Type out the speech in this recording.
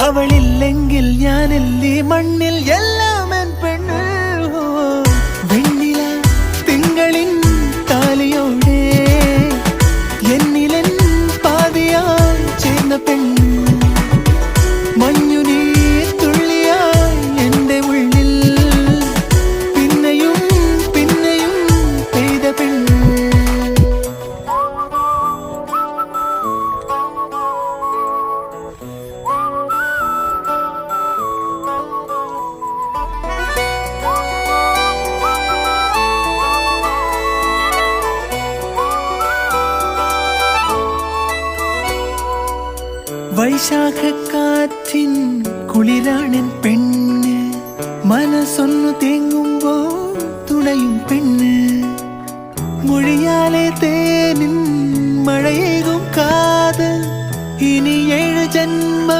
അവളില്ലെങ്കിൽ ഞാനെല്ലി മണ്ണിൽ എല്ലാം എൻ പെണ്ണ് വെണ്ണില തിങ്കളിൻ താലിയോടെ എന്നിലൻ പാതിയായി ചേർന്ന പെണ്ണ് മഞ്ഞുനീർ തുള്ളിയായി എന്റെ ഉള്ളിൽ പിന്നെയും പിന്നെയും പെയ്ത പെണ്ണ് വൈശാഖക്കാറ്റിൻ കുളിരാണൻ പെണ്ണ് മനസ്സൊന്നു തേങ്ങുമ്പോ തുണയും പെണ്ണ് മൊഴിയാലെ തേനിൻ മഴയേകും കാതൽ ഇനി 7 ജന്മ